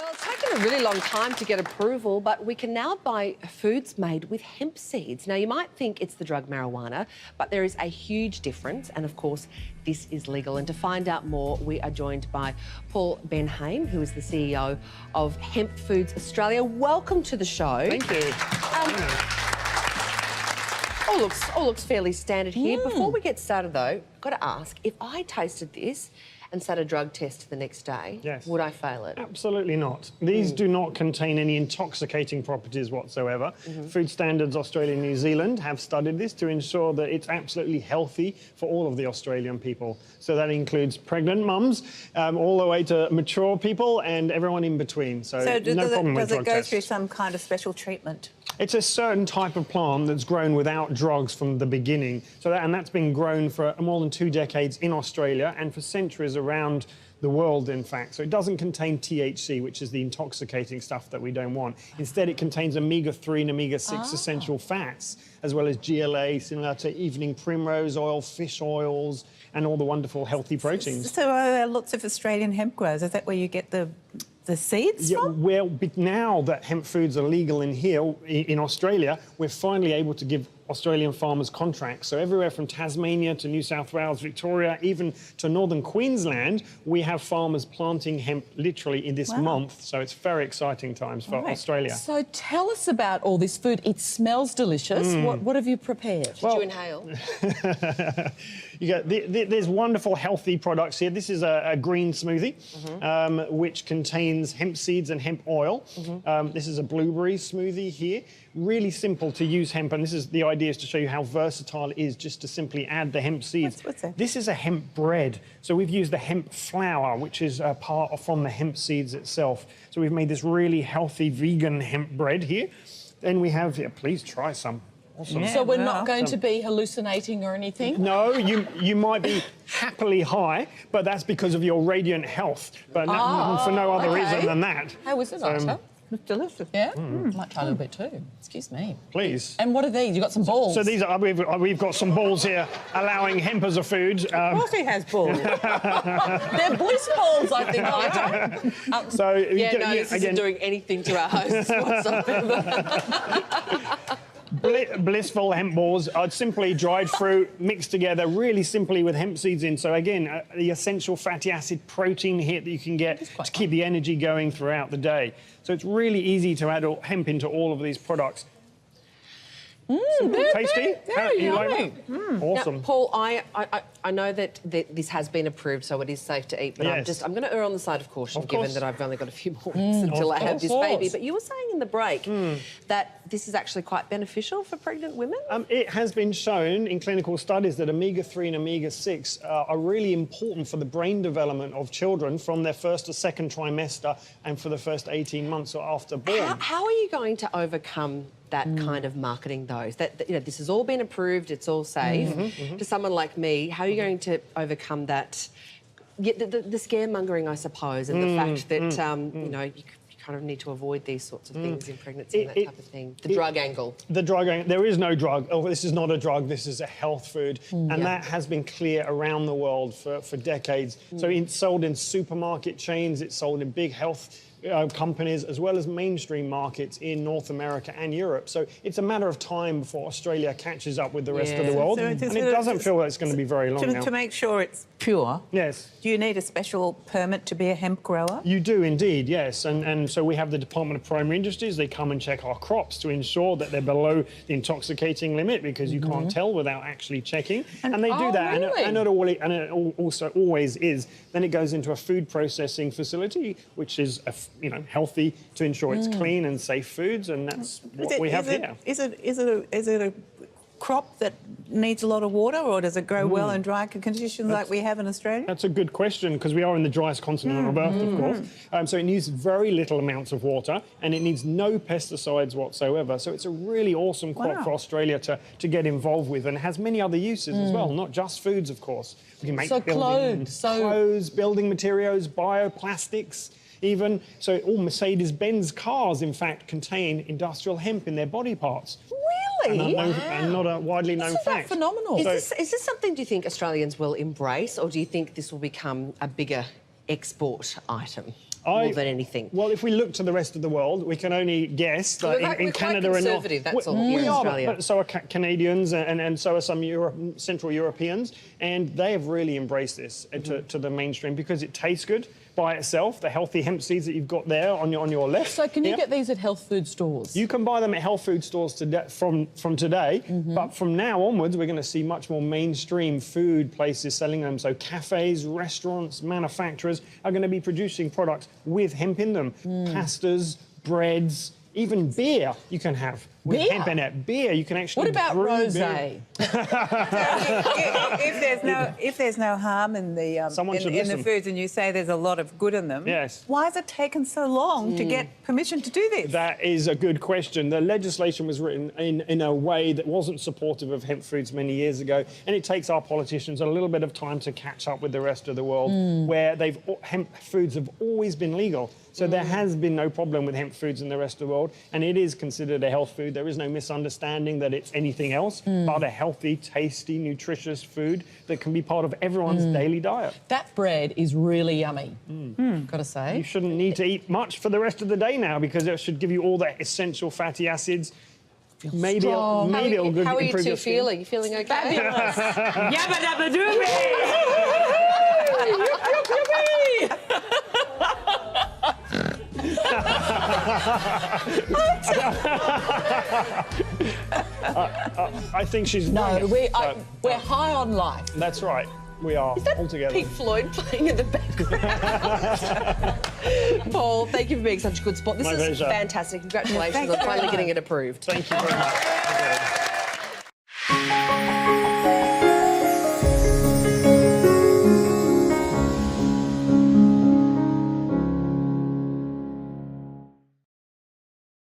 Well, it's taken a really long time to get approval, but we can now buy foods made with hemp seeds. Now, you might think it's the drug marijuana, but there is a huge difference, and of course, this is legal. And to find out more, we are joined by Paul Benhaim, who is the CEO of Hemp Foods Australia. Welcome to the show. Thank you. All looks fairly standard here. Before we get started, though, I've got to ask, if I tasted this and sat a drug test the next day, would I fail it? Absolutely not. These do not contain any intoxicating properties whatsoever. Food Standards Australia and New Zealand have studied this to ensure that it's absolutely healthy for all of the Australian people. So that includes pregnant mums, all the way to mature people and everyone in between. So no problem with drug tests. Does it go through some kind of special treatment? It's a certain type of plant that's grown without drugs from the beginning. And that's been grown for more than 2 decades in Australia and for centuries around the world, in fact. So it doesn't contain THC, which is the intoxicating stuff that we don't want. Instead, it contains omega-3 and omega-6 essential fats, as well as GLA, similar to evening primrose oil, fish oils, and all the wonderful healthy proteins. So are there lots of Australian hemp growers? Is that where you get the seeds from? Well, now that hemp foods are legal in Australia, we're finally able to give Australian farmers contracts. So everywhere from Tasmania to New South Wales, Victoria, even to northern Queensland, we have farmers planting hemp literally in this month. So it's very exciting times for Australia. So tell us about all this food. It smells delicious. What have you prepared? Did you inhale? There's wonderful healthy products here. This is a green smoothie, which contains hemp seeds and hemp oil. This is a blueberry smoothie here. Really simple to use hemp, and this is the idea, is to show you how versatile it is just to simply add the hemp seeds. What's that? This is a hemp bread. So we've used the hemp flour, which is a part from the hemp seeds itself. So we've made this really healthy vegan hemp bread here. Then we have, please try some. Awesome. So we're not going to be hallucinating or anything? No, you might be happily high, but that's because of your radiant health. But for no other reason than that. How was it, Arta? It's delicious. Yeah? Might try a little bit too. Excuse me. Please. And what are these? You've got some balls. So these are, we've got some balls here, allowing hemp as a food. Of course he has balls. They're bliss balls, I think, Arta. So this isn't doing anything to our hosts whatsoever. Blissful hemp balls are simply dried fruit mixed together really simply with hemp seeds in. So again, the essential fatty acid protein hit that you can get to keep the energy going throughout the day. So it's really easy to add hemp into all of these products. Tasty. Very like awesome. Now, Paul, I know that this has been approved, so it is safe to eat, but I'm going to err on the side of caution, given that I've only got a few more weeks until I have this baby. But you were saying in the break that this is actually quite beneficial for pregnant women? It has been shown in clinical studies that omega-3 and omega-6 are really important for the brain development of children from their first to second trimester and for the first 18 months or after born. How are you going to overcome that kind of marketing, though? That this has all been approved, it's all safe. To someone like me, how are you going to overcome that? The scaremongering, I suppose, and the fact that you kind of need to avoid these sorts of things in pregnancy and that type of thing. The drug angle. The drug angle. There is no drug. Oh, this is not a drug. This is a health food. And that has been clear around the world for decades. So it's sold in supermarket chains. It's sold in big health companies, as well as mainstream markets in North America and Europe. So it's a matter of time before Australia catches up with the rest of the world. And it doesn't feel like it's going to be very long now. To make sure it's pure, do you need a special permit to be a hemp grower? You do indeed, yes. And so we have the Department of Primary Industries. They come and check our crops to ensure that they're below the intoxicating limit, because you can't tell without actually checking. And they do that. Really? And it also always is. Then it goes into a food processing facility, which is healthy, to ensure it's clean and safe foods, and that's what we have here. Is it a crop that needs a lot of water, or does it grow well in dry conditions like we have in Australia? That's a good question, because we are in the driest continent on Earth, of course. So it needs very little amounts of water, and it needs no pesticides whatsoever. So it's a really awesome crop for Australia to get involved with, and it has many other uses as well, not just foods, of course. We can make clothes, building materials, bioplastics. Even so, all Mercedes-Benz cars, in fact, contain industrial hemp in their body parts. Really? And not a widely known fact. Isn't that phenomenal? Is this something, do you think, Australians will embrace, or do you think this will become a bigger export item? more than anything? Well, if we look to the rest of the world, we can only guess that in Canada and North... That's all we here in are, Australia. but so are Canadians and so are some Central Europeans, and they have really embraced this to the mainstream because it tastes good by itself, the healthy hemp seeds that you've got there on your left. So can you get these at health food stores? You can buy them at health food stores from today, but from now onwards, we're going to see much more mainstream food places selling them. So cafes, restaurants, manufacturers are going to be producing products with hemp in them. Pastas, breads, even beer you can have with Beer? hemp in it. Beer, you can actually What about brew rosé? If there's no harm in the Someone should in the listen. foods, and you say there's a lot of good in them, Yes. why has it taken so long to get permission to do this? That is a good question. The legislation was written in a way that wasn't supportive of hemp foods many years ago, and it takes our politicians a little bit of time to catch up with the rest of the world, where hemp foods have always been legal. So there has been no problem with hemp foods in the rest of the world, and it is considered a health food. There is no misunderstanding that it's anything else but a healthy, tasty, nutritious food that can be part of everyone's daily diet. That bread is really yummy, gotta say. You shouldn't need to eat much for the rest of the day now because it should give you all the essential fatty acids. Maybe it'll How are you improve your two skin. feeling? You feeling okay? Fabulous. Yabba dabba doobie! I think she's No, brilliant. we're high on life. That's right. We are all together. Pink Floyd playing in the background. Paul, thank you for being such a good sport. This My is pleasure. fantastic. Congratulations Thank on you very finally much. getting it approved. Thank you very much.